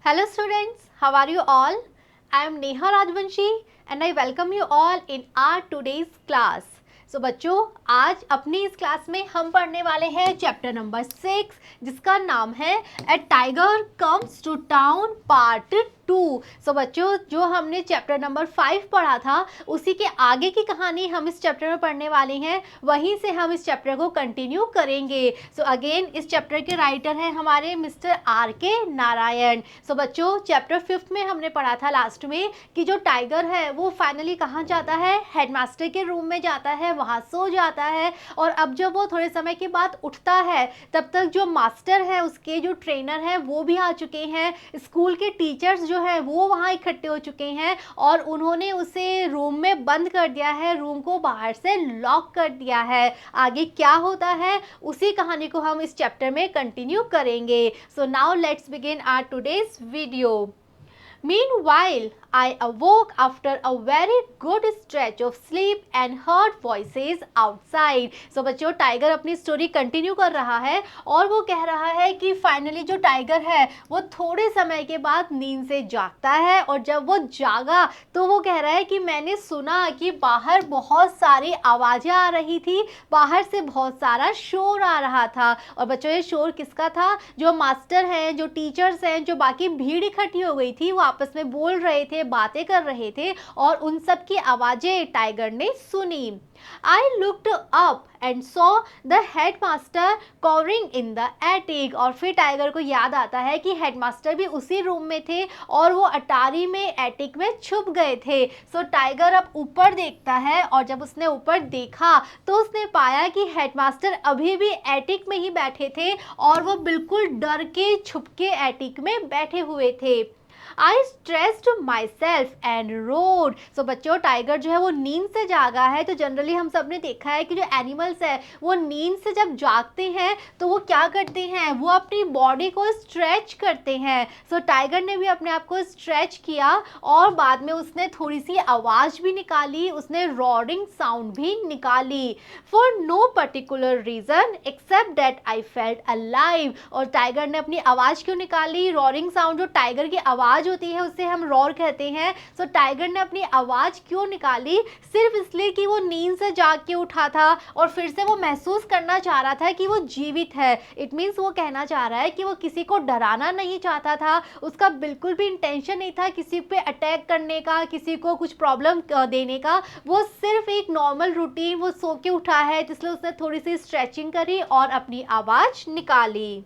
Hello students, how are you all? I am Neha Rajvanshi and I welcome you all in our today's class. So बच्चों, आज अपनी इस class में हम पढ़ने वाले हैं चैप्टर नंबर 6 जिसका नाम है a tiger comes to town part 2। So बच्चों, जो हमने चैप्टर नंबर 5 पढ़ा था उसी के आगे की कहानी हम इस चैप्टर में पढ़ने वाले हैं, वहीं से हम इस चैप्टर को कंटिन्यू करेंगे। सो अगेन इस चैप्टर के राइटर हैं हमारे मिस्टर आर के नारायण। सो बच्चों, चैप्टर 5 में हमने पढ़ा था लास्ट में कि जो टाइगर है वो फाइनली कहाँ जाता है, हेडमास्टर के रूम में जाता है, वहाँ सो जाता है। और अब जब वो थोड़े समय के बाद उठता है तब तक जो मास्टर है, उसके जो ट्रेनर हैं वो भी आ चुके हैं, स्कूल के टीचर्स जो है वो वहाँ इकट्ठे हो चुके हैं और उन्होंने उसे रूम में बंद कर दिया है, रूम को बाहर से लॉक कर दिया है। आगे क्या होता है उसी कहानी को हम इस चैप्टर में कंटिन्यू करेंगे। So now let's begin our today's video. Meanwhile, I awoke after a very good stretch of sleep and heard voices outside. So बच्चों, टाइगर अपनी स्टोरी कंटिन्यू कर रहा है और वो कह रहा है कि फाइनली जो टाइगर है वो थोड़े समय के बाद नींद से जागता है और जब वो जागा तो वो कह रहा है कि मैंने सुना कि बाहर बहुत सारी आवाज़ें आ रही थी, बाहर से बहुत सारा शोर आ रहा था। और बच्चों, ये शोर किसका था? जो मास्टर हैं, जो टीचर्स हैं, जो बाकी भीड़ इकट्ठी हो गई थी, वो आपस में बोल रहे थे, बातें कर रहे थे और उन सब की आवाजें टाइगर ने सुनी। I looked up and saw the headmaster cowering in the attic। और फिर टाइगर को याद आता है कि हेडमास्टर भी उसी रूम में थे और वो अटारी में एटिक में छुप गए थे। सो टाइगर अब ऊपर देखता है और जब उसने ऊपर देखा तो उसने पाया कि हेडमास्टर अभी भी एटिक में ही बैठे थे और वो बिल्कुल डर के छुप के एटिक में बैठे हुए थे। I stressed myself and roared। सो बच्चों, टाइगर जो है वो नींद से जागा है। तो जनरली हम सब ने देखा है कि जो एनिमल्स है वो नींद से जब जागते हैं तो वो क्या करते हैं, वो अपनी बॉडी को स्ट्रेच करते हैं। सो टाइगर ने भी अपने आप को स्ट्रेच किया और बाद में उसने थोड़ी सी आवाज़ भी निकाली, उसने रॉरिंग साउंड भी निकाली। For no particular reason except that I felt alive. और टाइगर ने अपनी आवाज़ क्यों निकाली? रॉरिंग साउंड, जो टाइगर की आवाज़ होती है उसे हम रॉर कहते हैं। सो टाइगर ने अपनी आवाज़ क्यों निकाली? सिर्फ इसलिए कि वो नींद से जाग के उठा था और फिर से वो महसूस करना चाह रहा था कि वो जीवित है। इट मीन्स वो कहना चाह रहा है कि वो किसी को डराना नहीं चाहता था, उसका बिल्कुल भी इंटेंशन नहीं था किसी पे अटैक करने का, किसी को कुछ प्रॉब्लम देने का। वो सिर्फ एक नॉर्मल रूटीन, वो सो के उठा है इसलिए उसने थोड़ी सी स्ट्रेचिंग करी और अपनी आवाज़ निकाली।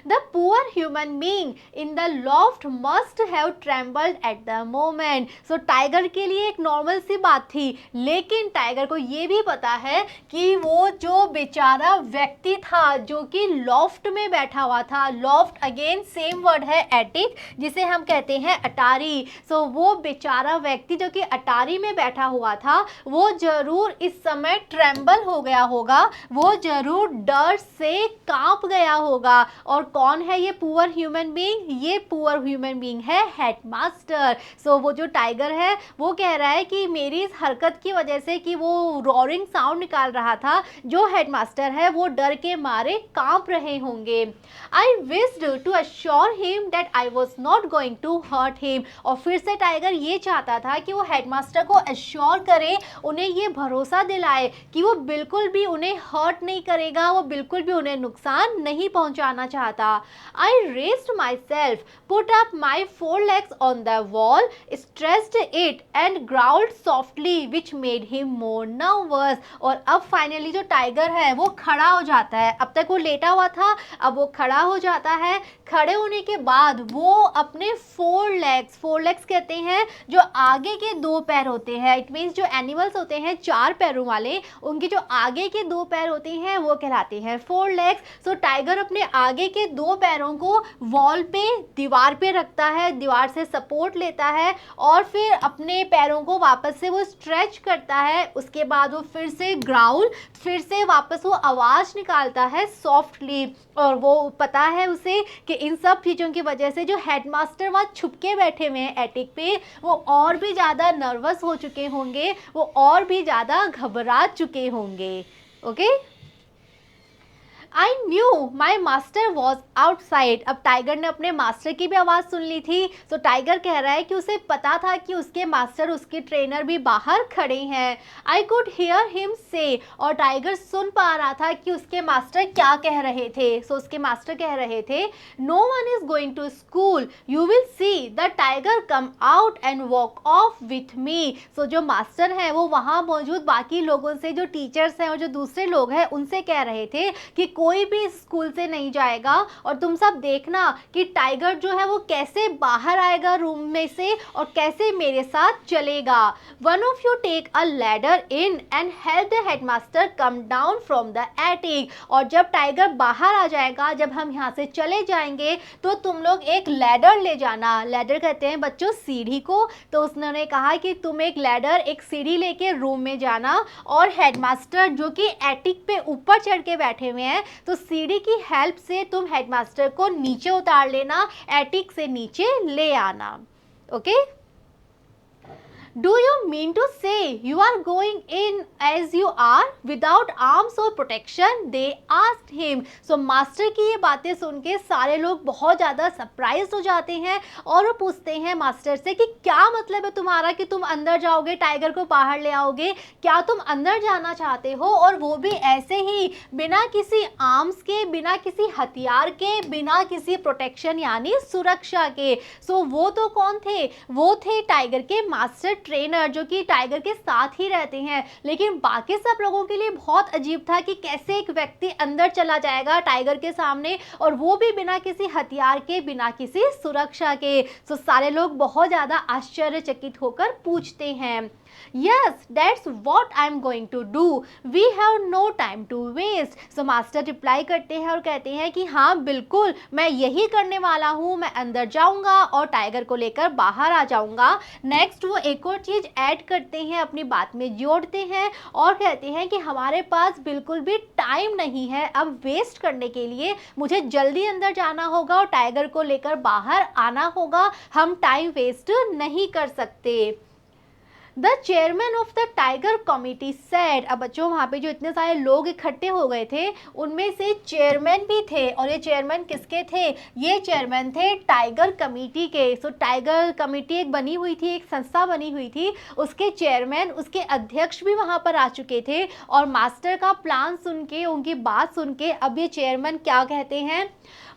The poor human being in the loft must have trembled at the moment। So tiger के लिए एक नॉर्मल सी बात थी, लेकिन टाइगर को ये भी पता है कि वो जो बेचारा व्यक्ति था जो कि लॉफ्ट में बैठा हुआ था, लॉफ्ट अगेन सेम वर्ड है एटिक, जिसे हम कहते हैं अटारी। सो वो बेचारा व्यक्ति जो कि अटारी में बैठा हुआ था वो जरूर इस समय ट्रेम्बल हो गया होगा, वो जरूर डर से कांप गया होगा। और कौन है ये पुअर ह्यूमन बीइंग? ये पुअर ह्यूमन बीइंग है हेडमास्टर। सो वो जो टाइगर है वो कह रहा है कि मेरी इस हरकत की वजह से कि वो रॉरिंग साउंड निकाल रहा था, जो हेडमास्टर है वो डर के मारे कांप रहे होंगे। I wished to assure him that I was not going to hurt him. और फिर से टाइगर ये चाहता था कि वो हेडमास्टर को अश्योर करे, उन्हें ये भरोसा दिलाए कि वो बिल्कुल भी उन्हें हर्ट नहीं करेगा, वो बिल्कुल भी उन्हें नुकसान नहीं पहुंचाना चाहता। I raised myself, put up my forelegs on the wall, stretched it and growled softly, which made him more nervous। और अब फाइनली जो टाइगर है वो खड़ा हो जाता है। अब तक वो लेटा हुआ था, अब वो खड़ा हो जाता है। खड़े होने के बाद वो अपने फोर लेग्स कहते हैं जो आगे के दो पैर होते हैं, इट मीन्स जो एनिमल्स होते हैं चार पैरों वाले, उनके जो आगे के दो पैर होते हैं वो कहलाते हैं फोर लेग्स। सो टाइगर अपने आगे के दो पैरों को वॉल पे, दीवार पे रखता है, दीवार से सपोर्ट लेता है और फिर अपने पैरों को वापस से वो स्ट्रेच करता है। उसके बाद वो फिर से ग्राउल, फिर से वापस वो आवाज़ निकालता है सॉफ्टली। और वो पता है उसे कि इन सब चीज़ों की वजह से जो हेडमास्टर वहाँ छुप के बैठे हुए हैं एटिक पे, वो और भी ज़्यादा नर्वस हो चुके होंगे, वो और भी ज़्यादा घबरा चुके होंगे। Okay. I knew my master was outside. अब टाइगर ने अपने मास्टर की भी आवाज़ सुन ली थी। तो टाइगर कह रहा है कि उसे पता था कि उसके मास्टर, उसके ट्रेनर भी बाहर खड़े हैं। आई कुड हियर हिम से, और टाइगर सुन पा रहा था कि उसके मास्टर क्या कह रहे थे। सो उसके मास्टर कह रहे थे, no one is going to school, you will see the tiger come out and walk off with me. So जो मास्टर हैं वो वहाँ मौजूद बाकी लोगों से, जो टीचर्स हैं और जो दूसरे लोग हैं, उनसे कह रहे थे कि कोई भी स्कूल से नहीं जाएगा, और तुम सब देखना कि टाइगर जो है वो कैसे बाहर आएगा रूम में से और कैसे मेरे साथ चलेगा। One of you take a ladder in and help the headmaster come down from the attic. और जब टाइगर बाहर आ जाएगा, जब हम यहाँ से चले जाएंगे, तो तुम लोग एक लैडर ले जाना। लैडर कहते हैं बच्चों सीढ़ी को। तो उसने कहा कि तुम एक लैडर, एक सीढ़ी लेके रूम में जाना, और हेडमास्टर जो कि एटिक पे ऊपर चढ़ के बैठे हुए हैं, तो सीढ़ी की हेल्प से तुम हेडमास्टर को नीचे उतार लेना, एटिक से नीचे ले आना। Okay? Do you mean to say you are going in as you are without arms or protection? They asked him. So master की ये बातें सुन के सारे लोग बहुत ज़्यादा सरप्राइज हो जाते हैं और वो पूछते हैं मास्टर से कि क्या मतलब है तुम्हारा कि तुम अंदर जाओगे, टाइगर को बाहर ले आओगे, क्या तुम अंदर जाना चाहते हो, और वो भी ऐसे ही बिना किसी आर्म्स के, बिना किसी हथियार के, बिना किसी प्रोटेक्शन यानी सुरक्षा के। सो वो तो कौन थे? वो थे टाइगर के मास्टर ट्रेनर, जो कि टाइगर के साथ ही रहते हैं। लेकिन बाकी सब लोगों के लिए बहुत अजीब था कि कैसे एक व्यक्ति अंदर चला जाएगा टाइगर के सामने, और वो भी बिना किसी हथियार के, बिना किसी सुरक्षा के। तो सारे लोग बहुत ज़्यादा आश्चर्यचकित होकर पूछते हैं, Yes, that's what I'm going to do. We have no time to waste. So master reply करते हैं और कहते हैं कि हाँ बिल्कुल, मैं यही करने वाला हूँ, मैं अंदर जाऊँगा और टाइगर को लेकर बाहर आ जाऊँगा। नेक्स्ट वो एक और चीज़ ऐड करते हैं, अपनी बात में जोड़ते हैं और कहते हैं कि हमारे पास बिल्कुल भी टाइम नहीं है अब वेस्ट करने के लिए, मुझे जल्दी अंदर जाना होगा और टाइगर को लेकर बाहर आना होगा, हम टाइम वेस्ट नहीं कर सकते। The chairman of the tiger committee said. अब बच्चों वहाँ पे जो इतने सारे लोग इकट्ठे हो गए थे, उनमें से चेयरमैन भी थे, और ये चेयरमैन किसके थे? ये चेयरमैन थे टाइगर कमिटी के। सो टाइगर कमिटी एक बनी हुई थी, एक संस्था बनी हुई थी, उसके चेयरमैन, उसके अध्यक्ष भी वहाँ पर आ चुके थे। और मास्टर का प्लान सुन के, उनकी बात सुन के अब ये चेयरमैन क्या कहते हैं?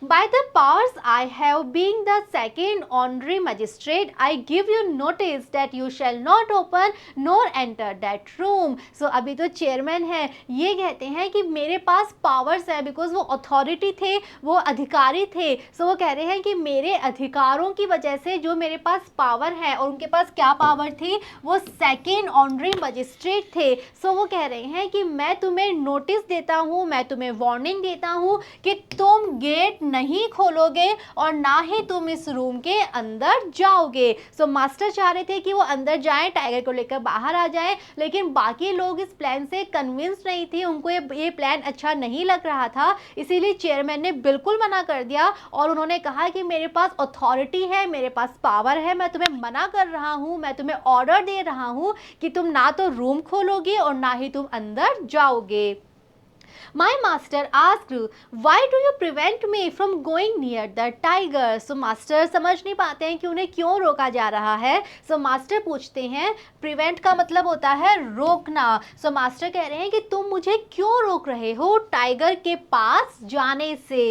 By the powers I have, being the second honorary magistrate, I give you notice that you shall not open nor enter that room. So अभी तो चेयरमैन है, ये कहते हैं कि मेरे पास पावर्स है, बिकॉज वो अथॉरिटी थे, वो अधिकारी थे। सो वो कह रहे हैं कि मेरे अधिकारों की वजह से जो मेरे पास पावर है, और उनके पास क्या पावर थी? वो सेकेंड ऑनरी मजिस्ट्रेट थे। सो वो कह रहे हैं कि मैं तुम्हें नोटिस देता हूँ, मैं तुम्हें वार्निंग देता हूँ कि तुम गेट नहीं खोलोगे और ना ही तुम इस रूम के अंदर जाओगे। सो मास्टर चाह रहे थे कि वो अंदर जाएं, टाइगर को लेकर बाहर आ जाएं, लेकिन बाकी लोग इस प्लान से कन्विंस नहीं थे, उनको ये प्लान अच्छा नहीं लग रहा था। इसीलिए चेयरमैन ने बिल्कुल मना कर दिया और उन्होंने कहा कि मेरे पास अथॉरिटी है, मेरे पास पावर है, मैं तुम्हें मना कर रहा हूँ, मैं तुम्हें ऑर्डर दे रहा हूँ कि तुम ना तो रूम खोलोगे और ना ही तुम अंदर जाओगे। My master asked, why do you prevent me from going near the tiger? So master समझ नहीं पाते हैं कि उन्हें क्यों रोका जा रहा है। So master पूछते हैं, prevent का मतलब होता है रोकना। So master कह रहे हैं कि तुम मुझे क्यों रोक रहे हो टाइगर के पास जाने से।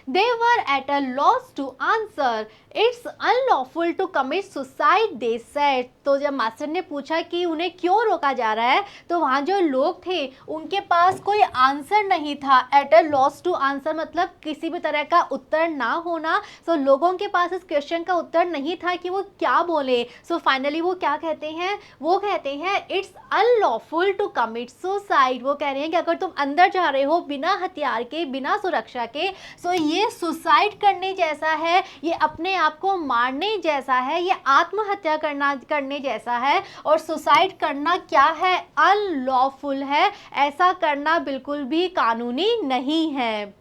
They were at a loss to answer. It's unlawful to commit suicide, they said. तो जब मास्टर ने पूछा कि उन्हें क्यों रोका जा रहा है, तो वहाँ जो लोग थे उनके पास कोई आंसर नहीं था। At a loss to answer मतलब किसी भी तरह का उत्तर ना होना। सो लोगों के पास इस क्वेश्चन का उत्तर नहीं था कि वो क्या बोले। सो फाइनली वो क्या कहते हैं? वो कहते हैं it's unlawful to commit suicide. वो कह रहे हैं कि अगर तुम अंदर जा रहे हो बिना हथियार के, बिना सुरक्षा के, सो ये सुसाइड करने जैसा है, ये अपने आप को मारने जैसा है, ये आत्महत्या करने जैसा है। और सुसाइड करना क्या है? अनलॉफुल है, ऐसा करना बिल्कुल भी कानूनी नहीं है।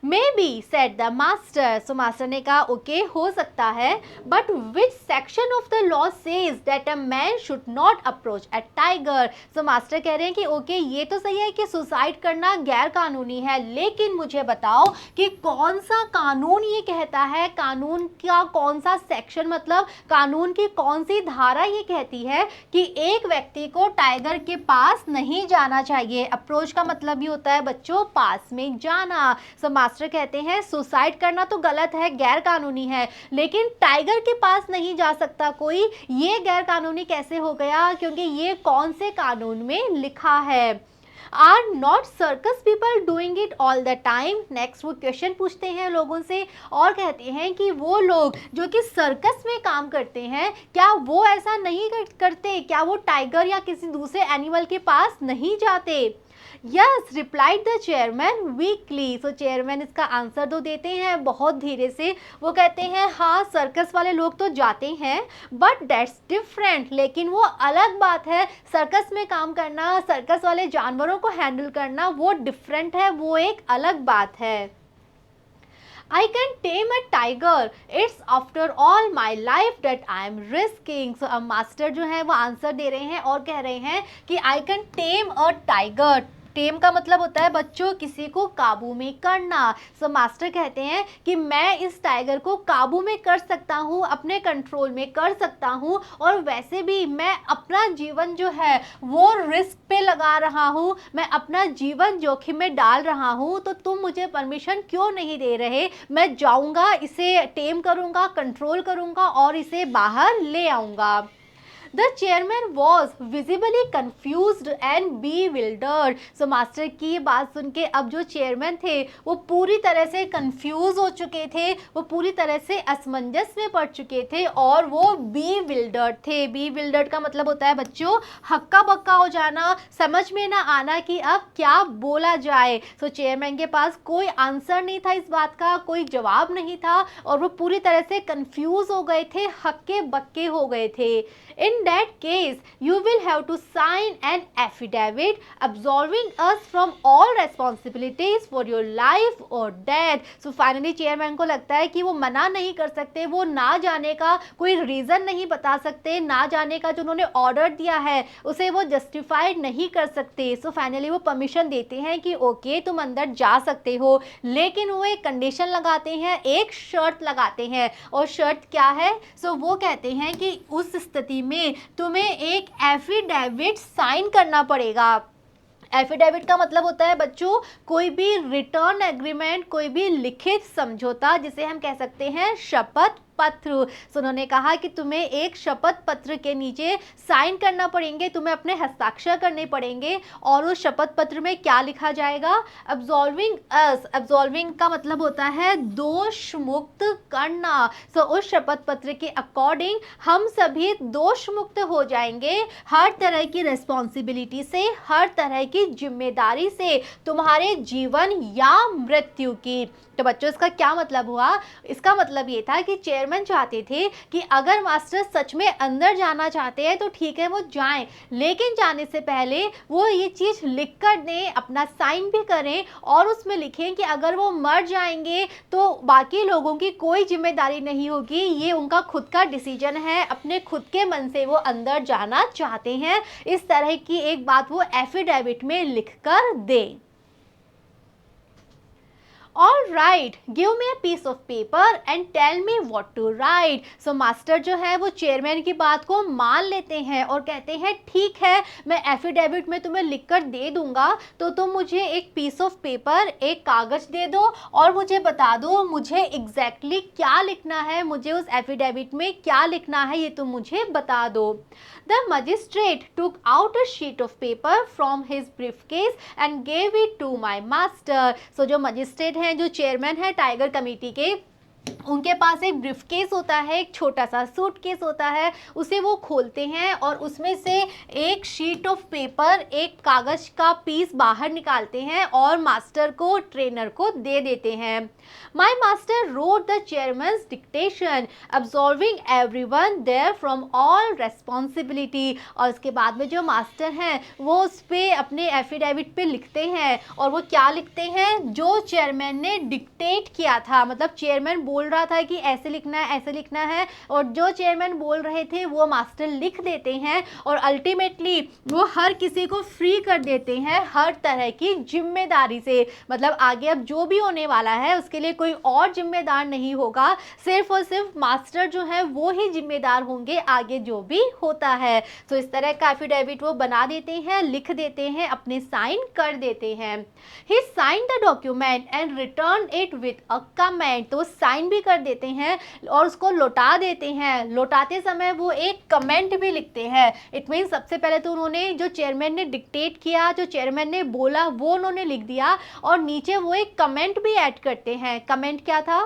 May be said the master, so master ने कहा ओके हो सकता है, but which section of the law says that a man should not approach a tiger. So master कह रहे हैं कि ओके ये तो सही है कि सुसाइड करना गैर कानूनी है, लेकिन मुझे बताओ कि कौन सा कानून ये कहता है, कानून का कौन सा सेक्शन, मतलब कानून की कौन सी धारा ये कहती है कि एक व्यक्ति को टाइगर के पास नहीं जाना चाहिए। अप्रोच का मतलब ही होता है बच्चों पास में जाना। सो मास्टर कहते हैं सुसाइड करना तो गलत है, गैर कानूनी है, लेकिन टाइगर के पास नहीं जा सकता कोई, ये गैर कानूनी कैसे हो गया, क्योंकि ये कौन से कानून में लिखा है। Are not circus people doing it all the time. Next वो क्वेश्चन पूछते हैं लोगों से और कहते हैं कि वो लोग जो कि सर्कस में काम करते हैं क्या वो ऐसा नहीं करते, क्या वो टाइगर या किसी दूसरे एनिमल के पास नहीं जाते। Yes replied the chairman weekly. So chairman इसका आंसर दो देते हैं बहुत धीरे से। वो कहते हैं हाँ सर्कस वाले लोग तो जाते हैं, बट दैट्स डिफरेंट, लेकिन वो अलग बात है। सर्कस में काम करना, सर्कस वाले जानवरों को हैंडल करना वो डिफरेंट है, वो एक अलग बात है। I can tame a tiger. It's after all my life that I am risking. So अब मास्टर जो है वो आंसर दे रहे हैं और कह रहे हैं कि I can tame a tiger. टेम का मतलब होता है बच्चों किसी को काबू में करना। सो मास्टर कहते हैं कि मैं इस टाइगर को काबू में कर सकता हूँ, अपने कंट्रोल में कर सकता हूँ, और वैसे भी मैं अपना जीवन जो है वो रिस्क पे लगा रहा हूँ, मैं अपना जीवन जोखिम में डाल रहा हूँ, तो तुम मुझे परमिशन क्यों नहीं दे रहे। मैं जाऊँगा, इसे टेम करूँगा, कंट्रोल करूँगा और इसे बाहर ले आऊँगा। The chairman was visibly confused and bewildered. So master की बात सुन के अब जो चेयरमैन थे वो पूरी तरह से कंफ्यूज हो चुके थे, वो पूरी तरह से असमंजस में पड़ चुके थे और वो bewildered थे। bewildered का मतलब होता है बच्चों हक्का बक्का हो जाना, समझ में ना आना कि अब क्या बोला जाए। सो चेयरमैन के पास कोई आंसर नहीं था इस बात का, कोई जवाब नहीं था और वो पूरी तरह से कंफ्यूज हो गए थे, हक्के बक्के हो गए थे। In that case, you will have to sign an affidavit absolving us from all responsibilities for your life or death. So finally chairman को लगता है कि वो मना नहीं कर सकते, वो ना जाने का कोई रीज़न नहीं बता सकते, ना जाने का जो उन्होंने ऑर्डर दिया है उसे वो जस्टिफाइड नहीं कर सकते। सो फाइनली वो परमिशन देते हैं कि ओके तुम अंदर जा सकते हो, लेकिन वो एक कंडीशन लगाते हैं, एक शर्त लगाते हैं। और शर्त क्या है? सो वो कहते हैं कि उस स्थिति में तुम्हें एक एफिडेविट साइन करना पड़ेगा। एफिडेविट का मतलब होता है बच्चों कोई भी रिटर्न एग्रीमेंट, कोई भी लिखित समझौता, जिसे हम कह सकते हैं शपथ पत्र। सो उन्होंने कहा कि तुम्हें एक शपथ पत्र के नीचे साइन करना पड़ेंगे, तुम्हें अपने हस्ताक्षर करने पड़ेंगे और उस शपथ पत्र में क्या लिखा जाएगा? अब्सॉल्विंग अस। अब्सॉल्विंग का मतलब होता है दोष मुक्त करना। सो उस शपथ पत्र के अकॉर्डिंग हम सभी दोष मुक्त हो जाएंगे हर तरह की रिस्पॉन्सिबिलिटी से, हर तरह की जिम्मेदारी से, तुम्हारे जीवन या मृत्यु की। तो बच्चों इसका क्या मतलब हुआ? इसका मतलब ये था कि चेयरमैन चाहते थे कि अगर मास्टर सच में अंदर जाना चाहते हैं तो ठीक है वो जाएं, लेकिन जाने से पहले वो ये चीज़ लिख कर दें, अपना साइन भी करें और उसमें लिखें कि अगर वो मर जाएंगे तो बाकी लोगों की कोई जिम्मेदारी नहीं होगी, ये उनका खुद का डिसीजन है, अपने खुद के मन से वो अंदर जाना चाहते हैं। इस तरह की एक बात वो एफिडेविट में लिख कर दें। All right, give me a piece of paper and tell me what to write. So master जो है वो चेयरमैन की बात को मान लेते हैं और कहते हैं ठीक है मैं एफिडेविट में तुम्हें लिख कर दे दूंगा, तो तुम मुझे एक पीस ऑफ पेपर, एक कागज दे दो और मुझे बता दो मुझे एग्जैक्टली क्या लिखना है, मुझे उस एफिडेविट में क्या लिखना है ये तुम मुझे बता दो। The magistrate took out a sheet of paper from his briefcase and gave it to my master. So जो मजिस्ट्रेट हैं, जो चेयरमैन है टाइगर कमेटी के, उनके पास एक ब्रीफकेस होता है, एक छोटा सा सूटकेस होता है, उसे वो खोलते हैं और उसमें से एक शीट ऑफ पेपर, एक कागज का पीस बाहर निकालते हैं और मास्टर को, ट्रेनर को दे देते हैं। My master wrote the chairman's dictation, absolving everyone there from all responsibility. और उसके बाद में जो मास्टर हैं वो उस पे अपने एफिडेविट पे लिखते हैं, और वो क्या लिखते हैं, जो चेयरमैन ने डिक्टेट किया था, मतलब चेयरमैन बोल रहा था कि ऐसे लिखना है ऐसे लिखना है, और जो चेयरमैन बोल रहे थे वो मास्टर लिख देते हैं, और अल्टीमेटली वो हर किसी को फ्री कर देते हैं हर तरह की जिम्मेदारी से। मतलब आगे अब जो भी होने वाला है उसके लिए कोई और जिम्मेदार नहीं होगा, सिर्फ और सिर्फ मास्टर जो है वो ही जिम्मेदार होंगे आगे जो भी होता है। तो इस तरह का एफिडेविट वो बना देते हैं, लिख देते हैं, अपने साइन कर देते हैं। He sign the document and return it with a comment, तो साइन भी कर देते हैं और उसको लौटा देते हैं। लौटाते समय वो एक कमेंट भी लिखते हैं। इट मीन सबसे पहले तो उन्होंने जो चेयरमैन ने डिक्टेट किया, जो चेयरमैन ने बोला वो उन्होंने लिख दिया, और नीचे वो एक कमेंट भी ऐड करते हैं। कमेंट क्या था,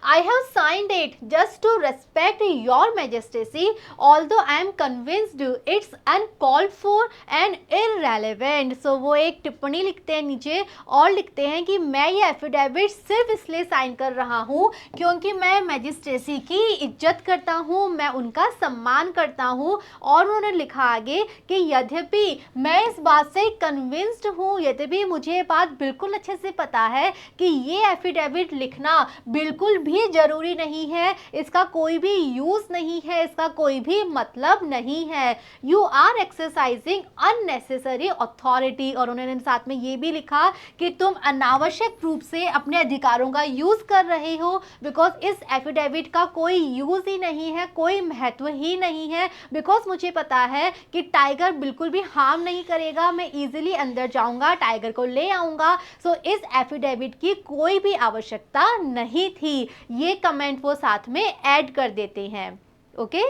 I have signed it just to respect your majesty, although I am convinced it's uncalled for and irrelevant. So वो एक टिप्पणी लिखते हैं नीचे और लिखते हैं कि मैं ये एफिडेविट सिर्फ इसलिए साइन कर रहा हूँ क्योंकि मैं मैजिस्ट्रेसी की इज्जत करता हूँ, मैं उनका सम्मान करता हूँ। और उन्होंने लिखा आगे कि यद्यपि मैं इस बात से कन्विंस्ड हूँ, यद्यपि मुझे ये बात बिल्कुल अच्छे से पता है कि ये एफिडेविट लिखना बिल्कुल भी जरूरी नहीं है, इसका कोई भी यूज नहीं है, इसका कोई भी मतलब नहीं है। You are exercising unnecessary authority, और उन्होंने साथ में ये भी लिखा कि तुम अनावश्यक रूप से अपने अधिकारों का यूज कर रहे हो, बिकॉज इस एफिडेविट का कोई यूज ही नहीं है, कोई महत्व ही नहीं है। बिकॉज मुझे पता है कि टाइगर बिल्कुल भी हार्म नहीं करेगा, मैं इजीली अंदर जाऊंगा, टाइगर को ले आऊंगा। सो इस एफिडेविट की कोई भी आवश्यकता नहीं थी। ये कमेंट वो साथ में ऐड कर देते हैं। Okay,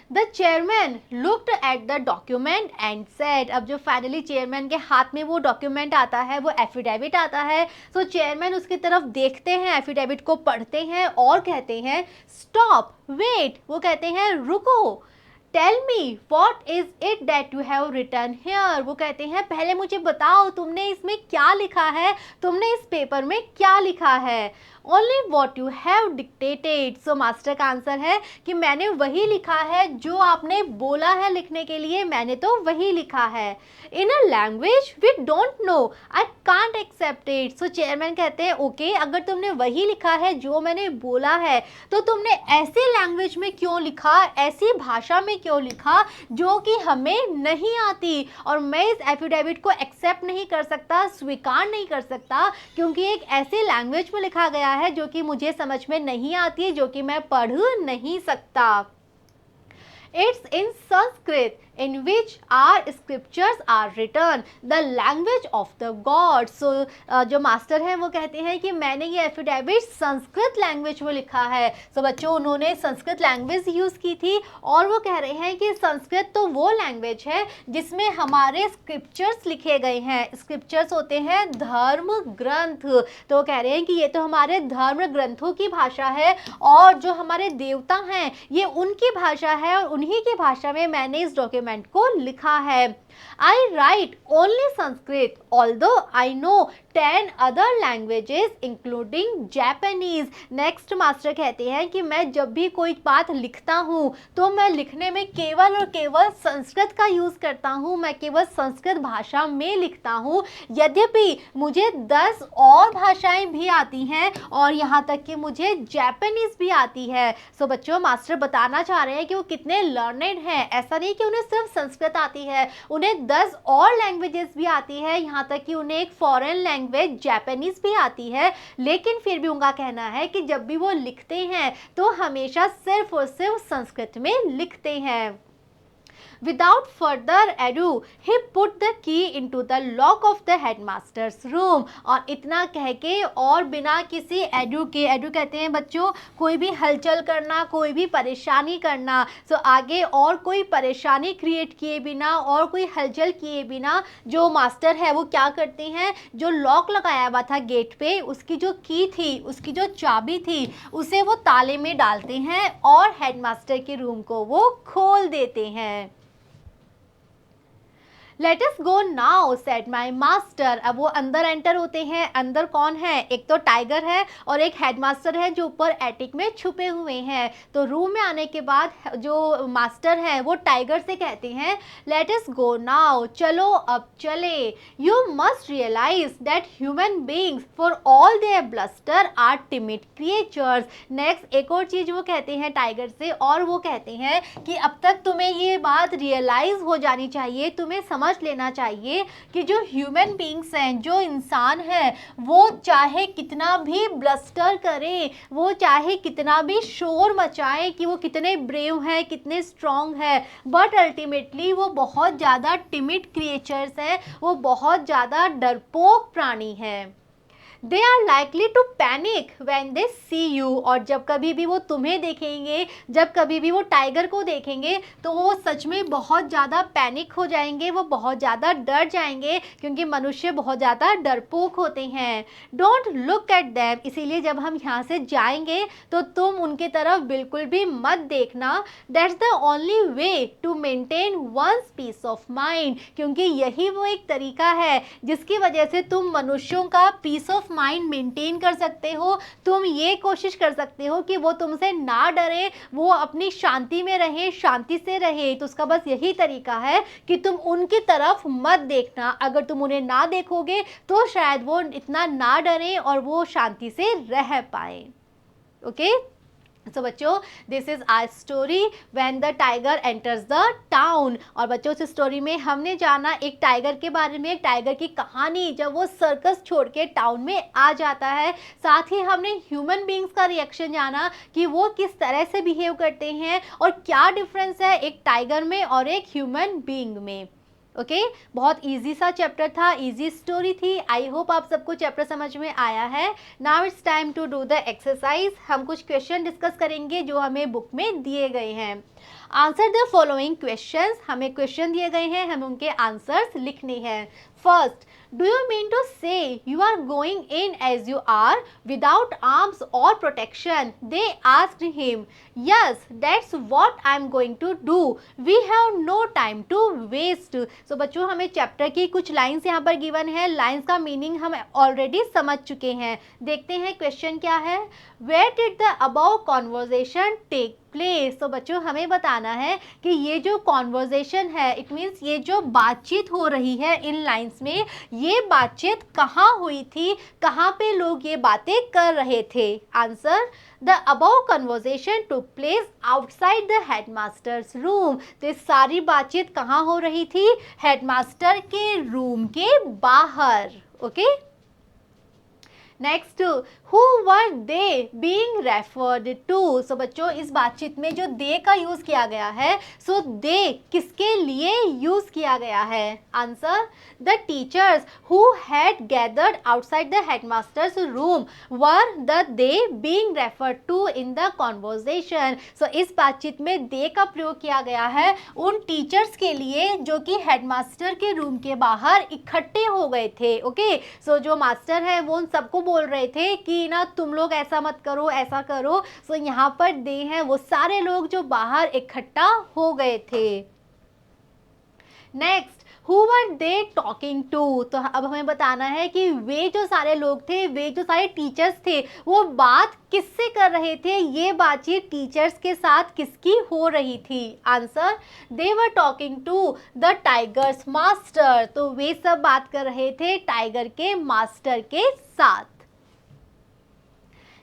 the chairman looked at the document and said, अब जो फाइनली चेयरमैन के हाथ में वो डॉक्यूमेंट आता है, वो एफिडेविट आता है, तो चेयरमैन उसकी तरफ देखते हैं, एफिडेविट को पढ़ते हैं और कहते हैं स्टॉप वेट, वो कहते हैं रुको, tell me what is it that you have written here, वो कहते हैं पहले मुझे बताओ तुमने इसमें क्या लिखा है, तुमने इस पेपर में क्या लिखा है। Only what you have dictated, so master का आंसर है कि मैंने वही लिखा है जो आपने बोला है लिखने के लिए, मैंने तो वही लिखा है। In a language we don't know I can't accept it, so chairman कहते हैं ओके, अगर तुमने वही लिखा है जो मैंने बोला है, तो तुमने ऐसी लैंग्वेज में क्यों लिखा, ऐसी भाषा में क्यों लिखा जो कि हमें नहीं आती, और मैं इस एफिडेविट को एक्सेप्ट नहीं कर सकता, स्वीकार नहीं कर सकता, क्योंकि एक ऐसी लैंग्वेज में लिखा गया है जो कि मुझे समझ में नहीं आती है, जो कि मैं पढ़ नहीं सकता। It's in Sanskrit in which our scriptures are written, the language of the gods. So जो मास्टर हैं वो कहते हैं कि मैंने ये एफिडेविट संस्कृत लैंग्वेज में लिखा है। So बच्चों उन्होंने संस्कृत लैंग्वेज यूज़ की थी, और वो कह रहे हैं कि संस्कृत तो वो लैंग्वेज है जिसमें हमारे स्क्रिप्चर्स लिखे गए हैं। स्क्रिप्चर्स होते हैं धर्म ग्रंथ, तो कह रहे हैं कि ये तो हमारे धर्म ग्रंथों की भाषा है, और जो हमारे देवता हैं ये उनकी भाषा है, और उन्हीं की भाषा में मैंने इस डॉक्यूमेंट को लिखा है। I write only Sanskrit, although I know 10 other languages including Japanese. Next master कहते हैं कि मैं जब भी कोई बात लिखता हूँ तो मैं लिखने में केवल और केवल संस्कृत का यूज़ करता हूँ, मैं केवल संस्कृत भाषा में लिखता हूँ, यद्यपि मुझे 10 और भाषाएं भी आती हैं, और यहाँ तक कि मुझे जापानीज भी आती है। सो बच्चों मास्टर बताना चाह रहे हैं कि वो कितने लर्नेड हैं। ऐसा नहीं कि उन्हें सिर्फ संस्कृत आती है, उन्हें 10 और लैंग्वेजेस भी आती है, यहाँ तक कि उन्हें एक फॉरेन लैंग्वेज जापानीज भी आती है, लेकिन फिर भी उनका कहना है कि जब भी वो लिखते हैं तो हमेशा सिर्फ और सिर्फ संस्कृत में लिखते हैं। Without further ado, he put the key into the lock of the headmaster's room. और इतना कह के और बिना किसी एडू के, एडू कहते हैं बच्चों कोई भी हलचल करना, कोई भी परेशानी करना, तो आगे और कोई परेशानी क्रिएट किए बिना और कोई हलचल किए बिना जो मास्टर है वो क्या करते हैं, जो लॉक लगाया हुआ था गेट पे, उसकी जो की थी, उसकी जो चाबी थी, उसे वो ताले में डालते हैं और हेडमास्टर के रूम को वो खोल देते हैं। Let us go now said my master. अब वो अंदर एंटर होते हैं। अंदर कौन है? एक तो टाइगर है और एक हेडमास्टर है जो ऊपर एटिक में छुपे हुए हैं। तो रूम में आने के बाद जो मास्टर हैं वो टाइगर से कहते हैं लेट अस गो नाउ, चलो अब चले। You must realise that human beings for all their bluster are timid creatures. Next एक और चीज वो कहते हैं टाइगर से, और वो कहते हैं कि अब तक तुम्हें ये बात रियलाइज हो जानी चाहिए, तुम्हें समझ लेना चाहिए कि जो ह्यूमन बींग्स हैं, जो इंसान है, वो चाहे कितना भी ब्लस्टर करे, वो चाहे कितना भी शोर मचाए कि वो कितने ब्रेव हैं, कितने स्ट्रॉन्ग है, बट अल्टीमेटली वो बहुत ज़्यादा टिमिड क्रिएचर्स हैं, वो बहुत ज़्यादा डरपोक प्राणी हैं। They are likely to panic when they see you. और जब कभी भी वो तुम्हें देखेंगे, जब कभी भी वो टाइगर को देखेंगे, तो वो सच में बहुत ज़्यादा पैनिक हो जाएंगे, वो बहुत ज़्यादा डर जाएंगे, क्योंकि मनुष्य बहुत ज़्यादा डरपोक होते हैं। Don't look at them. इसीलिए जब हम यहाँ से जाएंगे तो तुम उनके तरफ बिल्कुल भी मत देखना। That's the only way to maintain one's peace of mind. क्योंकि यही वो एक तरीका है जिसकी वजह से तुम मनुष्यों का पीस ऑफ माइंड मेंटेन कर सकते हो। तुम ये कोशिश कर सकते हो कि वो तुमसे ना डरे, वो अपनी शांति में रहे, शांति से रहे। तो उसका बस यही तरीका है कि तुम उनकी तरफ मत देखना। अगर तुम उन्हें ना देखोगे तो शायद वो इतना ना डरे और वो शांति से रह पाए। ओके सो बच्चों, this is our story when the tiger enters the town. और बच्चों इस स्टोरी में हमने जाना एक टाइगर के बारे में, एक टाइगर की कहानी जब वो सर्कस छोड़ के टाउन में आ जाता है। साथ ही हमने ह्यूमन बींग्स का रिएक्शन जाना कि वो किस तरह से बिहेव करते हैं और क्या डिफरेंस है एक टाइगर में और एक ह्यूमन बींग में। ओके बहुत इजी सा चैप्टर था, इजी स्टोरी थी। आई होप आप सबको चैप्टर समझ में आया है। Now it's time to do the exercise. हम कुछ क्वेश्चन डिस्कस करेंगे जो हमें बुक में दिए गए हैं। Answer the following questions. हमें क्वेश्चन दिए गए हैं, हमें उनके आंसर्स लिखने हैं। First, do you mean to say you are going in as you are without arms or protection? They asked him. Yes, that's what I'm going to do. We have no time to waste. So बच्चों हमें chapter की कुछ lines यहाँ पर given है। Lines का meaning हम already समझ चुके हैं। देखते हैं क्वेश्चन क्या है। Where did the above conversation take place? तो बच्चों हमें बताना है कि ये जो कॉन्वर्जेशन है, इट मीन्स ये जो बातचीत हो रही है इन लाइन्स में, ये बातचीत कहाँ हुई थी, कहाँ पे लोग ये बातें कर रहे थे। Answer, the above conversation took place outside the headmaster's room. तो ये सारी बातचीत कहाँ हो रही थी? हेडमास्टर के रूम के बाहर। Okay next, who were they being referred to. So बच्चों इस बातचीत में जो दे का यूज किया गया है, सो दे किसके लिए यूज किया गया है? Answer, the teachers who had gathered outside the headmaster's room were the they being referred to in the conversation. So इस बातचीत में दे का प्रयोग किया गया है उन टीचर्स के लिए जो कि हेडमास्टर के रूम के बाहर इकट्ठे हो गए थे। ओके सो जो मास्टर है वो उन सबको बोल रहे थे कि ना तुम लोग ऐसा मत करो, ऐसा करो। सो यहाँ पर दे हैं वो सारे लोग जो बाहर इकट्ठा हो गए थे। Next, Who were they talking to? तो अब हमें बताना है कि वे जो सारे लोग थे, वे जो सारे टीचर्स थे, वो बात किससे कर रहे थे? ये बातचीत टीचर्स के साथ किसकी हो रही थी? Answer, they were talking to the tiger's master। तो वे सब बात कर रहे थे टाइगर के मास्टर के साथ।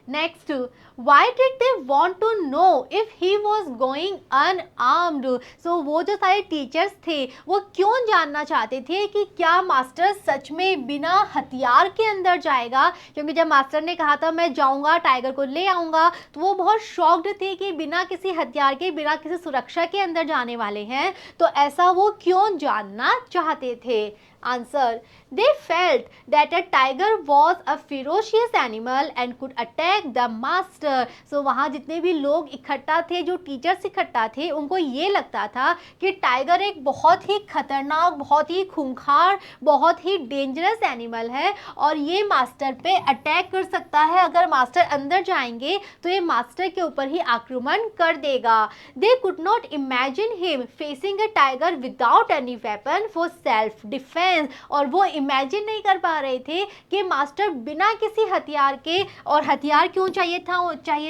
Next, why did they want to know if he was going unarmed? So वो जो सारे टीचर्स थे वो क्यों जानना चाहते थे कि क्या मास्टर सच में बिना हथियार के अंदर जाएगा? क्योंकि जब मास्टर ने कहा था मैं जाऊंगा टाइगर को ले आऊंगा, तो वो बहुत शॉक्ड थे कि बिना किसी हथियार के, बिना किसी सुरक्षा के अंदर जाने वाले हैं। तो ऐसा वो क्यों जानना चाहते थे? Answer, they felt that a tiger was a ferocious animal and could attack the master. So वहाँ जितने भी लोग इकट्ठा थे, जो टीचर्स इकट्ठा थे, उनको ये लगता था कि टाइगर एक बहुत ही खतरनाक, बहुत ही खूंखार, बहुत ही डेंजरस एनिमल है और ये मास्टर पे अटैक कर सकता है। अगर मास्टर अंदर जाएंगे तो ये मास्टर के ऊपर ही आक्रमण कर देगा। They could not imagine him facing a tiger without any weapon for self defence. और वो इमेजिन नहीं कर पा रहे थे कि मास्टर बिना किसी हथियार के, और हथियार क्यों चाहिए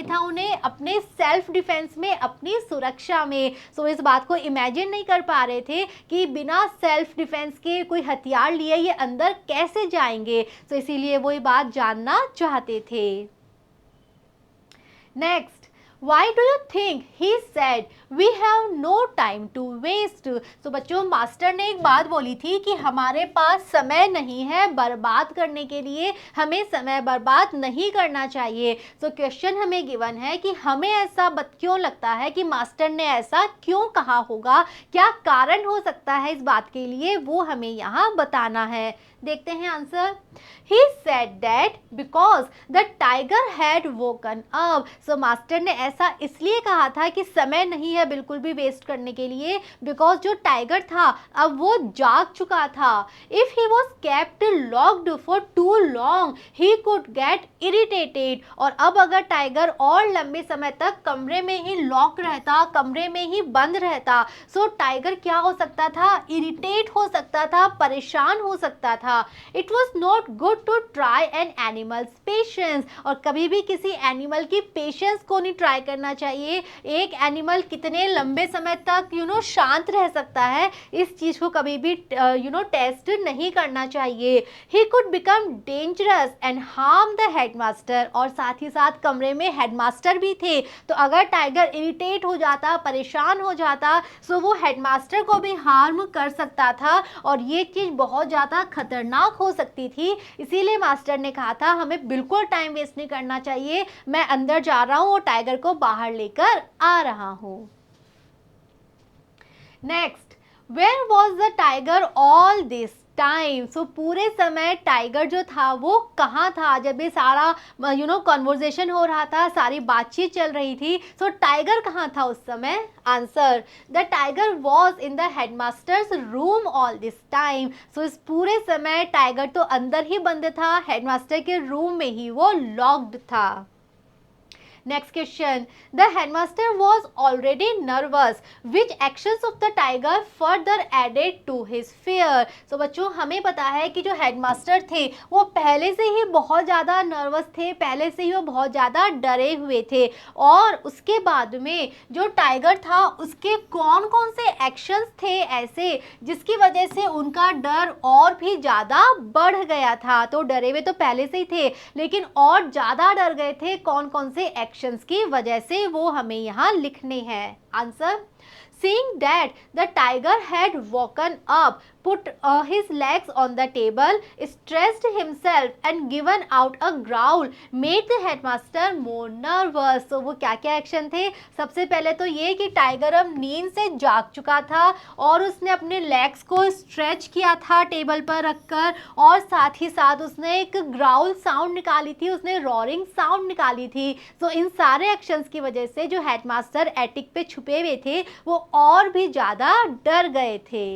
था उन्हें अपने सेल्फ डिफेंस में, अपनी सुरक्षा में। सो इस बात को इमेजिन नहीं कर पा रहे थे कि बिना सेल्फ डिफेंस के कोई हथियार लिए ये अंदर कैसे जाएंगे। तो इसीलिए वो ये बात जानना चाहते थे। Next, Why do you think he said we have no time to waste? तो बच्चों, मास्टर ने एक बात बोली थी कि हमारे पास समय नहीं है बर्बाद करने के लिए, हमें समय बर्बाद नहीं करना चाहिए। तो क्वेश्चन हमें गिवन है कि हमें ऐसा क्यों लगता है कि मास्टर ने ऐसा क्यों कहा होगा, क्या कारण हो सकता है इस बात के लिए, वो हमें यहाँ बताना है। देखते हैं answer. He said that because the tiger had woken up. So master ने ऐसा इसलिए कहा था कि समय नहीं है बिल्कुल भी वेस्ट करने के लिए, बिकॉज जो टाइगर था अब वो जाग चुका था। If he was kept locked for too long, he could get irritated. और अब अगर टाइगर और लंबे समय तक कमरे में ही लॉक रहता, कमरे में ही बंद रहता, सो टाइगर क्या हो सकता था, इरिटेट हो सकता था, परेशान हो सकता था। It was not good to try an animal's patience. और कभी भी किसी एनिमल की पेशेंस को नहीं ट्राई करना चाहिए। एक एनिमल कितने लंबे समय तक शांत रह सकता है, इस चीज को कभी भी टेस्ट नहीं करना चाहिए। He could become dangerous and harm the headmaster. और साथ ही साथ कमरे में हेडमास्टर भी थे, तो अगर टाइगर इरिटेट हो जाता, परेशान हो जाता, सो वो हेडमास्टर को भी हार्म कर सकता था और ये चीज बहुत ज्यादा खतरनाक हो सकती थी। इसीलिए मास्टर ने कहा था हमें बिल्कुल टाइम वेस्ट नहीं करना चाहिए, मैं अंदर जा रहा हूं और टाइगर को बाहर लेकर आ रहा हूं। Next, where was the tiger all this time? So पूरे समय टाइगर जो था वो कहाँ था जब ये सारा कॉन्वर्जेशन हो रहा था, सारी बातचीत चल रही थी। सो टाइगर कहाँ था उस समय? Answer, the tiger was in the headmaster's room all this time. So इस पूरे समय टाइगर तो अंदर ही बंद था, हेडमास्टर के रूम में ही वो लॉक्ड था। Next question. The headmaster was already nervous. Which actions of the tiger further added to his fear? So बच्चों, हमें पता है कि जो हेडमास्टर थे वो पहले से ही बहुत ज़्यादा नर्वस थे, पहले से ही वो बहुत ज़्यादा डरे हुए थे, और उसके बाद में जो टाइगर था उसके कौन कौन से एक्शंस थे ऐसे जिसकी वजह से उनका डर और भी ज़्यादा बढ़ गया था। तो डरे हुए तो पहले से ही थे, लेकिन और ज़्यादा डर गए थे कौन कौन से एक्शंस की वजह से, वो हमें यहाँ लिखने हैं। Answer, seeing that the tiger had woken up, put his legs on the table, stretched himself and given out a growl, made the headmaster more nervous. तो वो क्या क्या एक्शन थे? सबसे पहले तो ये कि टाइगर अब नींद से जाग चुका था और उसने अपने लेग्स को स्ट्रेच किया था टेबल पर रखकर, और साथ ही साथ उसने एक ग्राउल साउंड निकाली थी, उसने रॉरिंग साउंड निकाली थी। तो इन सारे एक्शंस की वजह से जो हेडमास्टर एटिक पे छुपे हुए थे वो और भी ज़्यादा डर गए थे।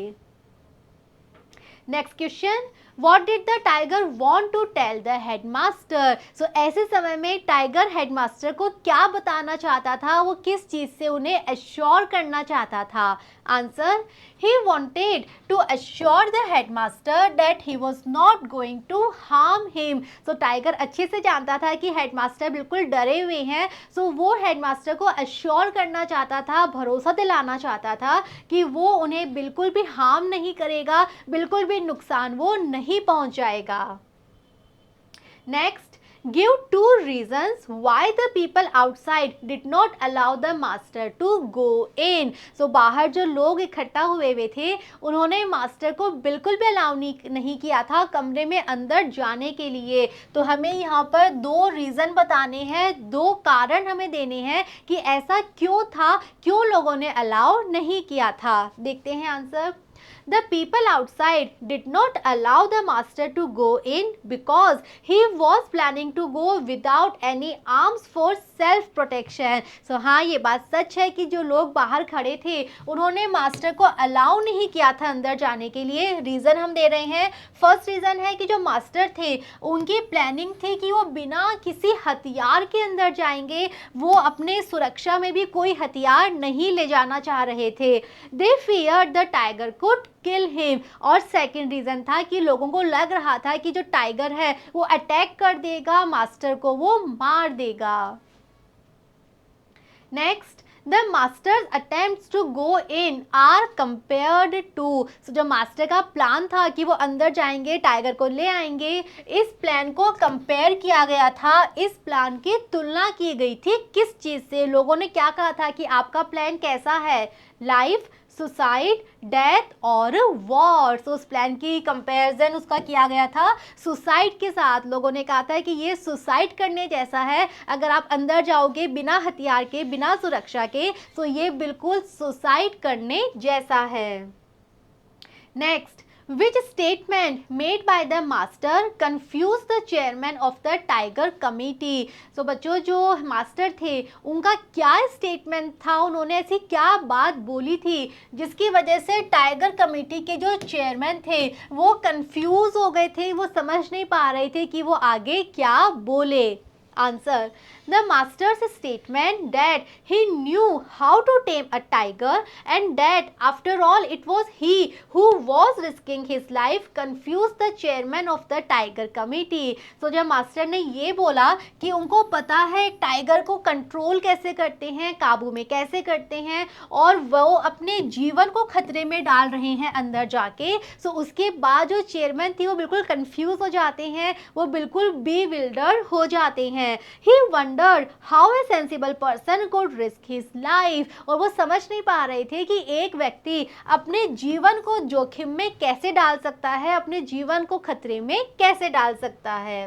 Next question, What did the tiger want to tell the headmaster? So ऐसे समय में टाइगर हेडमास्टर को क्या बताना चाहता था, वो किस चीज़ से उन्हें एश्योर करना चाहता था? Answer, he wanted to assure the headmaster that he was not going to harm him. So tiger अच्छे से जानता था कि हेडमास्टर बिल्कुल डरे हुए हैं, सो वो हेडमास्टर को एश्योर करना चाहता था, भरोसा दिलाना चाहता था कि वो उन्हें बिल्कुल भी हार्म नहीं करेगा, बिल्कुल भी नुकसान वो नहीं पहुंचाएगा। Next, give 2 reasons why the people outside did not allow the master to go in. So बाहर जो लोग इकट्ठा हुए थे उन्होंने मास्टर को बिल्कुल भी अलाउ नहीं किया था कमरे में अंदर जाने के लिए। तो हमें यहाँ पर 2 रीज़न बताने हैं, 2 कारण हमें देने हैं कि ऐसा क्यों था, क्यों लोगों ने अलाउ नहीं किया था। देखते हैं answer. The people outside did not allow the master to go in because he was planning to go without any arms for self protection. So हाँ, ये बात सच है कि जो लोग बाहर खड़े थे उन्होंने मास्टर को अलाउ नहीं किया था अंदर जाने के लिए. रीज़न हम दे रहे हैं. फर्स्ट रीज़न है कि जो मास्टर थे उनकी प्लानिंग थी कि वो बिना किसी हथियार के अंदर जाएंगे. वो अपने सुरक्षा में भी कोई हथियार नहीं ले जाना चाह रहे थे. They feared the tiger could kill him. और सेकेंड रीज़न था कि लोगों को लग रहा था कि जो टाइगर है वो अटैक कर देगा, मास्टर को वो मार देगा. Next, the master's attempts to go in are compared to. So जो मास्टर का प्लान था कि वो अंदर जाएंगे, टाइगर को ले आएंगे, इस प्लान को कंपेयर किया गया था. इस प्लान की तुलना की गई थी किस चीज़ से? लोगों ने क्या कहा था कि आपका प्लान कैसा है? लाइफ, सुसाइड, डेथ और वॉर. तो उस प्लान की कंपैरिजन उसका किया गया था सुसाइड के साथ. लोगों ने कहा था कि ये सुसाइड करने जैसा है. अगर आप अंदर जाओगे बिना हथियार के, बिना सुरक्षा के, तो ये बिल्कुल सुसाइड करने जैसा है. Next, which statement made by the master confused the chairman of the tiger committee. So बच्चों, जो मास्टर थे उनका क्या स्टेटमेंट था, उन्होंने ऐसी क्या बात बोली थी जिसकी वजह से टाइगर कमेटी के जो चेयरमैन थे वो कंफ्यूज हो गए थे, वो समझ नहीं पा रहे थे कि वो आगे क्या बोले. Answer, the master's statement that he knew how to tame a tiger and that after all it was he who was risking his life confused the chairman of the tiger committee. So जब master ने ये बोला कि उनको पता है tiger को control कैसे करते हैं, काबू में कैसे करते हैं, और वो अपने जीवन को खतरे में डाल रहे हैं अंदर जाके, सो उसके बाद जो चेयरमैन थी वो बिल्कुल कंफ्यूज हो जाते हैं, वो बिल्कुल bewildered हो जाते हैं. He wondered how a sensible person could risk his life. और वो समझ नहीं पा रहे थे कि एक व्यक्ति अपने जीवन को जोखिम में कैसे डाल सकता है, अपने जीवन को खतरे में कैसे डाल सकता है.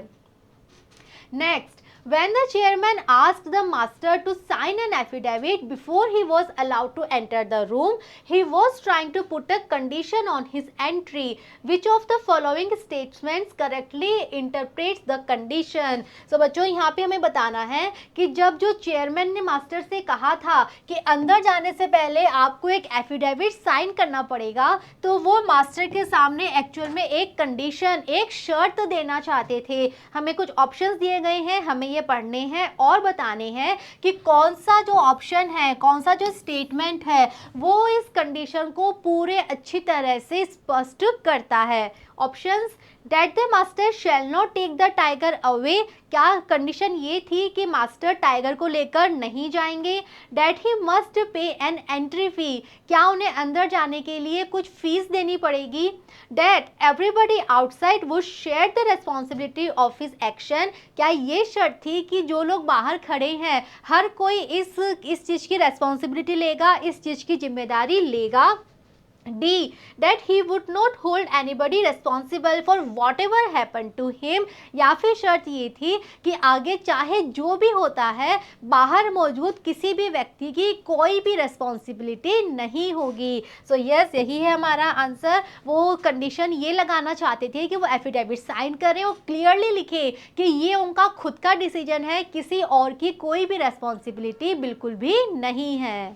Next, when the chairman asked the master to sign an affidavit before he was allowed to enter the room, he was trying to put a condition on his entry. Which of the following statements correctly interprets the condition? So बच्चों, यहाँ पे हमें बताना है कि जब जो chairman ने मास्टर से कहा था कि अंदर जाने से पहले आपको एक एफिडेविट साइन करना पड़ेगा, तो वो मास्टर के सामने एक्चुअल में एक कंडीशन, एक शर्त देना चाहते थे. हमें कुछ ऑप्शंस दिए गए हैं, हमें ये पढ़ने हैं और बताने हैं कि कौन सा जो ऑप्शन है, कौन सा जो स्टेटमेंट है वो इस कंडीशन को पूरे अच्छी तरह से स्पष्ट करता है. Options, that the master shall not take the tiger away. क्या कंडीशन ये थी कि मास्टर टाइगर को लेकर नहीं जाएंगे. That he must pay an entry fee. क्या उन्हें अंदर जाने के लिए कुछ फीस देनी पड़ेगी. That everybody outside would share the responsibility of his action. क्या ये शर्त थी कि जो लोग बाहर खड़े हैं हर कोई इस चीज़ की रेस्पॉन्सिबिलिटी लेगा, इस चीज़ की जिम्मेदारी लेगा. D, that he would not hold anybody responsible for whatever happened to him. या फिर शर्त ये थी कि आगे चाहे जो भी होता है बाहर मौजूद किसी भी व्यक्ति की कोई भी रेस्पॉन्सिबिलिटी नहीं होगी. सो यस, यही है हमारा आंसर. वो कंडीशन ये लगाना चाहते थे कि वो एफिडेविट साइन करें और क्लियरली लिखे कि ये उनका खुद का डिसीजन है, किसी और की कोई भी रेस्पॉन्सिबिलिटी बिल्कुल भी नहीं है.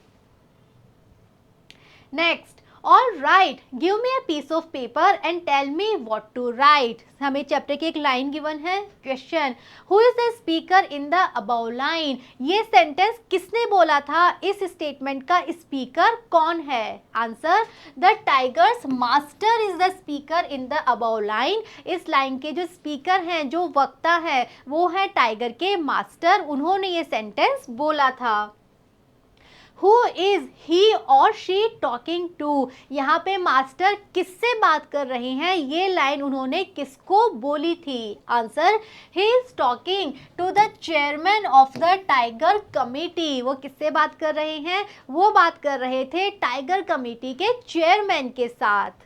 Next, All right, give me a piece of paper and tell me what to write. हमें चैप्टर की एक लाइन गिवन है. Question, who is the speaker in the above line. ये सेंटेंस किसने बोला था, इस स्टेटमेंट का स्पीकर कौन है. Answer, the tigers master is the speaker in the above line. इस लाइन के जो स्पीकर हैं, जो वक्ता है, वो है टाइगर के मास्टर. उन्होंने ये सेंटेंस बोला था. Who is he or she talking to. यहाँ पे मास्टर किससे बात कर रहे हैं, ये लाइन उन्होंने किसको बोली थी. Answer, he is talking to the chairman of the tiger committee. वो किससे बात कर रहे हैं, वो बात कर रहे थे टाइगर कमेटी के चेयरमैन के साथ.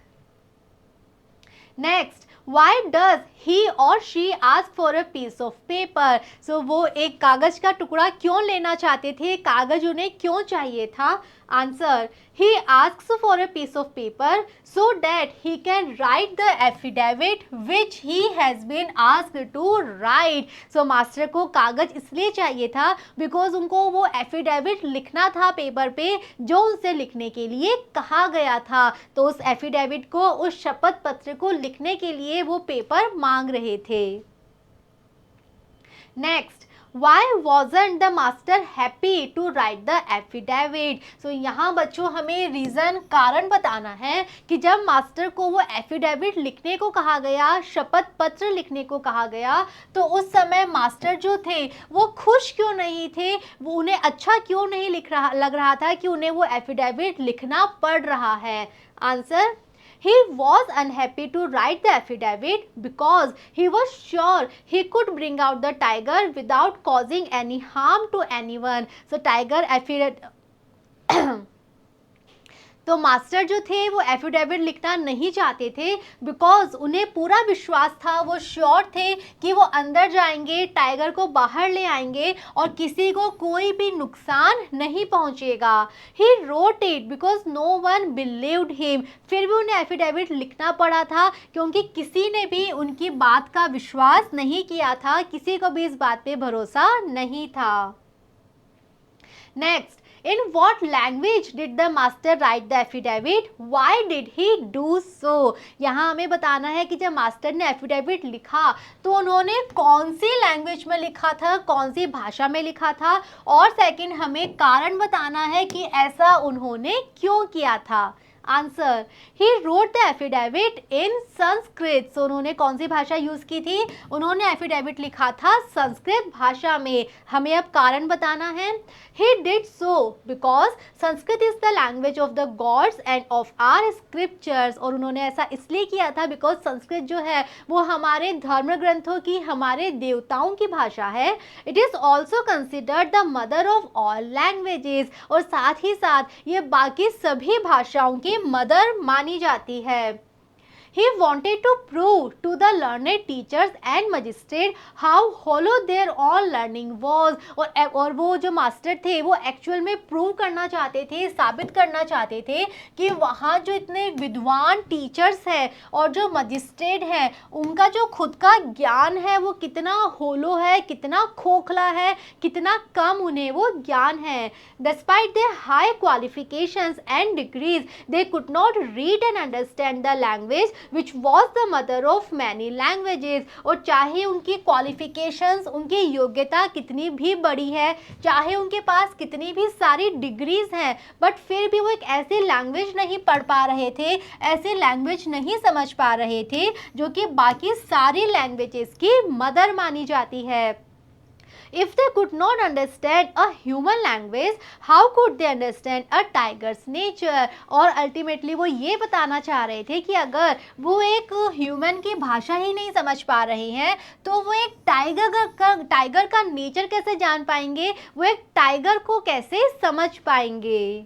Next, Why does he or she ask for a piece of paper? So वो एक कागज का टुकड़ा क्यों लेना चाहते थे, कागज उन्हें क्यों चाहिए था? Answer, he asks for a piece of paper so that he can write the affidavit which he has been asked to write. So master को कागज इसलिए चाहिए था बिकॉज उनको वो एफिडेविट लिखना था पेपर पे जो उनसे लिखने के लिए कहा गया था। तो उस एफिडेविट को, उस शपथ पत्र को लिखने के लिए वो पेपर मांग रहे थे। Next, Why wasn't the master happy to write the affidavit? So यहाँ बच्चों हमें रीज़न, कारण बताना है कि जब मास्टर को वो एफिडेविट लिखने को कहा गया, शपथ पत्र लिखने को कहा गया, तो उस समय मास्टर जो थे वो खुश क्यों नहीं थे, वो उन्हें अच्छा क्यों नहीं लग रहा था कि उन्हें वो एफिडेविट लिखना पड़ रहा है? Answer, he was unhappy to write the affidavit because he was sure he could bring out the tiger without causing any harm to anyone. So tiger affidavit तो मास्टर जो थे वो एफिडेविट लिखना नहीं चाहते थे बिकॉज उन्हें पूरा विश्वास था, वो श्योर थे कि वो अंदर जाएंगे, टाइगर को बाहर ले आएंगे और किसी को कोई भी नुकसान नहीं पहुंचेगा। He wrote it because no one believed him. फिर भी उन्हें एफिडेविट लिखना पड़ा था क्योंकि किसी ने भी उनकी बात का विश्वास नहीं किया था, किसी को भी इस बात पे भरोसा नहीं था। Next, in what language did the master write the affidavit? Why did he do so? यहाँ हमें बताना है कि जब मास्टर ने एफिडेविट लिखा तो उन्होंने कौन सी लैंग्वेज में लिखा था, कौन सी भाषा में लिखा था, और सेकंड हमें कारण बताना है कि ऐसा उन्होंने क्यों किया था। Answer, he wrote the affidavit in Sanskrit. So उन्होंने कौन सी भाषा यूज की थी, उन्होंने एफिडेविट लिखा था संस्कृत भाषा में। हमें अब कारण बताना है। He did so because Sanskrit is the language of the gods end of our scriptures. और उन्होंने ऐसा इसलिए किया था बिकॉज संस्कृत जो है वो हमारे धर्म ग्रंथों की, हमारे देवताओं की भाषा है। It is also considered the mother of all languages. और साथ ही साथ ये बाकी सभी भाषाओं की मदर मानी जाती है। He wanted to prove to the learned teachers and magistrate how hollow their own learning was. और वो जो मास्टर थे वो एक्चुअल में प्रूव करना चाहते थे, साबित करना चाहते थे कि वहाँ जो इतने विद्वान टीचर्स हैं और जो मजिस्ट्रेट हैं उनका जो खुद का ज्ञान है वो कितना होलो है, कितना खोखला है, कितना कम उन्हें वो ज्ञान है। Despite their high qualifications and degrees, they could not read and understand the language which was the mother of many languages. और चाहे उनकी क्वालिफिकेशंस, उनकी योग्यता कितनी भी बड़ी है, चाहे उनके पास कितनी भी सारी डिग्रीज हैं, बट फिर भी वो एक ऐसी लैंग्वेज नहीं पढ़ पा रहे थे, ऐसी लैंग्वेज नहीं समझ पा रहे थे जो कि बाकी सारी लैंग्वेजेस की मदर मानी जाती है। If they could not understand a human language, how could they understand a tiger's nature? और अल्टीमेटली वो ये बताना चाह रहे थे कि अगर वो एक ह्यूमन की भाषा ही नहीं समझ पा रहे हैं तो वो एक टाइगर का नेचर कैसे जान पाएंगे, वो एक टाइगर को कैसे समझ पाएंगे।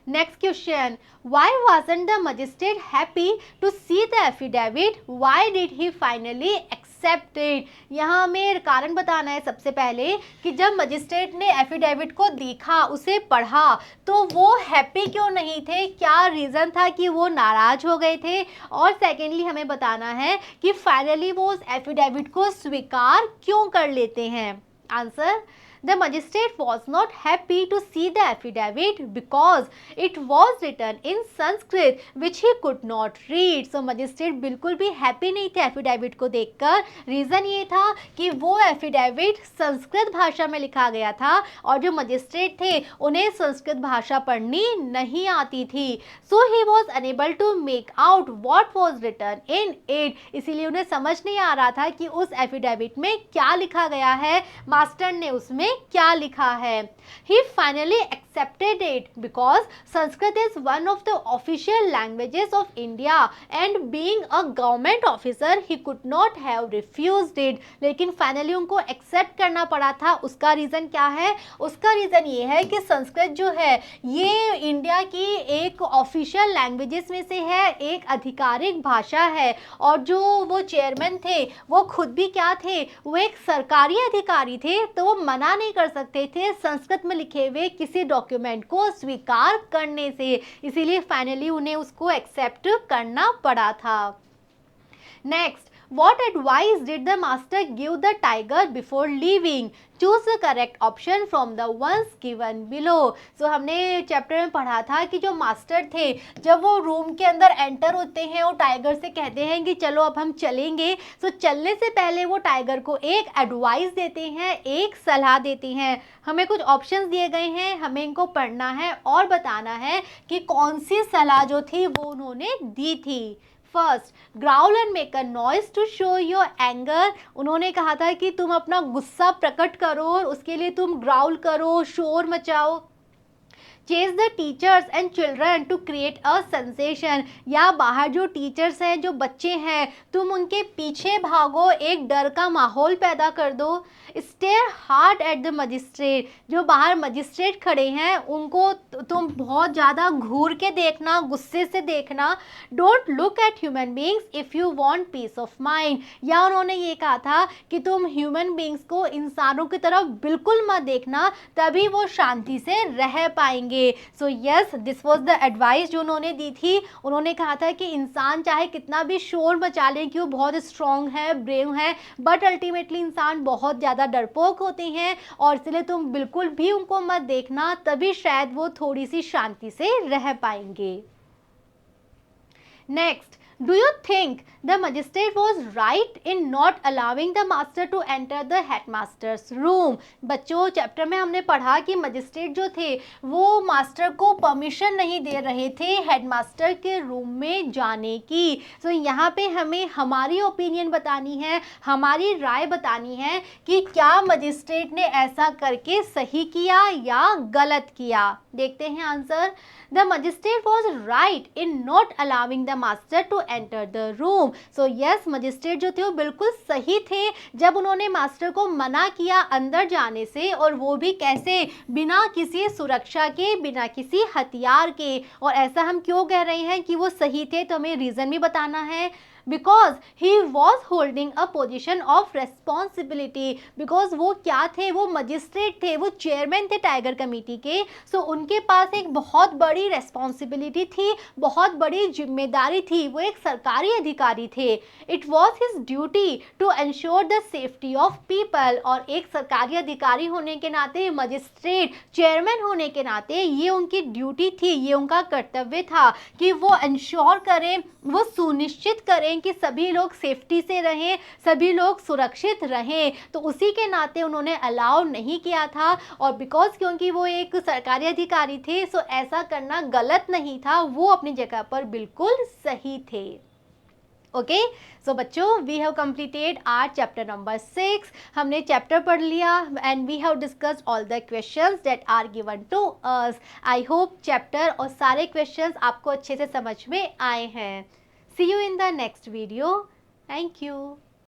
Next question, why wasn't the magistrate happy to see the affidavit? Why did he finally accept it? यहाँ हमें कारण बताना है सबसे पहले कि जब मजिस्ट्रेट ने एफिडेविट को देखा, उसे पढ़ा, तो वो हैप्पी क्यों नहीं थे, क्या रीज़न था कि वो नाराज़ हो गए थे, और सेकेंडली हमें बताना है कि फाइनली वो उस एफिडेविट को स्वीकार क्यों कर लेते हैं। Answer, The magistrate was not happy to see the affidavit because it was written in Sanskrit which he could not read. So magistrate बिल्कुल भी happy नहीं थे एफिडेविट को देखकर। रीज़न ये था कि वो एफिडेविट संस्कृत भाषा में लिखा गया था और जो मजिस्ट्रेट थे उन्हें संस्कृत भाषा पढ़नी नहीं आती थी। So he was unable to make out what was written in it. इसीलिए उन्हें समझ नहीं आ रहा था कि उस एफिडेविट में क्या लिखा गया है। मास्टर ने उसमें क्या लिखा है। He finally accepted it because Sanskrit is one of the official languages of India and being a government officer he could not have refused it। लेकिन फाइनली उनको एक्सेप्ट करना पड़ा था। उसका रीज़न क्या है? उसका रीज़न ये है कि संस्कृत जो है ये इंडिया की एक ऑफिशियल लैंग्वेजेस में से है, एक आधिकारिक भाषा है। और जो वो चेयरमैन थे वो खुद भी क्या थे? वो एक सरकारी अधिकारी थे, तो वो मना नहीं कर सकते थे संस्कृत में लिखे हुए किसी डॉक्यूमेंट को स्वीकार करने से, इसीलिए फाइनली उन्हें उसको एक्सेप्ट करना पड़ा था। Next, what advice did the master give the tiger before leaving? Choose the correct option from the ones given below। So हमने चैप्टर में पढ़ा था कि जो मास्टर थे जब वो रूम के अंदर एंटर होते हैं और टाइगर से कहते हैं कि चलो अब हम चलेंगे, तो चलने से पहले वो टाइगर को एक एडवाइस देते हैं, एक सलाह देते हैं। हमें कुछ ऑप्शंस दिए गए हैं, हमें इनको पढ़ना है और बताना है कि कौन सी सलाह जो थी वो उन्होंने दी थी। First, growl and make a noise to show your anger. उन्होंने कहा था कि तुम अपना गुस्सा प्रकट करो और उसके लिए तुम ग्राउल करो, शोर मचाओ। Chase the teachers and children to create a sensation, या बाहर जो टीचर्स हैं, जो बच्चे हैं, तुम उनके पीछे भागो, एक डर का माहौल पैदा कर दो। Stare hard at the magistrate, जो बाहर मजिस्ट्रेट खड़े हैं उनको तुम बहुत ज़्यादा घूर के देखना, गुस्से से देखना। Don't look at human beings if you want piece of mind, या उन्होंने ये कहा था कि तुम ह्यूमन बींग्स को, इंसानों की तरफ बिल्कुल मत देखना, तभी वो शांति से रह पाएंगे। So yes, this was the advice जो उन्होंने दी थी। उन्होंने कहा था कि इंसान चाहे कितना भी शोर मचा ले कि वो बहुत स्ट्रांग है, ब्रेव है, बट अल्टीमेटली इंसान बहुत ज़्यादा डरपोक होते हैं, और इसलिए तुम बिल्कुल भी उनको मत देखना, तभी शायद वो थोड़ी सी शांति से रह पाएंगे। Next, do you think the magistrate was right in not allowing the master to enter the headmaster's room? बच्चों, चैप्टर में हमने पढ़ा कि मजिस्ट्रेट जो थे वो मास्टर को परमिशन नहीं दे रहे थे हेडमास्टर के रूम में जाने की। तो यहाँ पे हमें हमारी ओपिनियन बतानी है, हमारी राय बतानी है कि क्या मजिस्ट्रेट ने ऐसा करके सही किया या गलत किया। देखते हैं answer. The magistrate was right in not allowing the master to enter the room। So yes, magistrate जो थे वो बिल्कुल सही थे जब उन्होंने मास्टर को मना किया अंदर जाने से, और वो भी कैसे? बिना किसी सुरक्षा के, बिना किसी हथियार के। और ऐसा हम क्यों कह रहे हैं कि वो सही थे, तो हमें रीज़न भी बताना है। Because he was holding a position of responsibility, because वो क्या थे? वो मजिस्ट्रेट थे, वो चेयरमैन थे टाइगर कमेटी के। सो उनके पास एक बहुत बड़ी रेस्पॉन्सिबिलिटी थी, बहुत बड़ी जिम्मेदारी थी, वो एक सरकारी अधिकारी थे। It was his duty to ensure the safety of people, और एक सरकारी अधिकारी होने के नाते, मजिस्ट्रेट चेयरमैन होने के नाते ये उनकी ड्यूटी थी, ये उनका कर्तव्य था कि वो एंश्योर करें, वो सुनिश्चित करें कि सभी लोग सेफ्टी से रहें, सभी लोग सुरक्षित रहें। तो उसी के नाते उन्होंने अलाउ नहीं किया था, और बिकॉज क्योंकि वो एक सरकारी अधिकारी थे, सो ऐसा करना गलत नहीं था, वो अपनी जगह पर बिल्कुल सही थे। ओके, सो बच्चों, we have completed our chapter number 6। हमने चैप्टर पढ़ लिया and we have discussed all the questions that are given to us. I hope chapter और सारे क्वेश्चंस आपको अच्छे से समझ में आए हैं। See you in the next video. Thank you.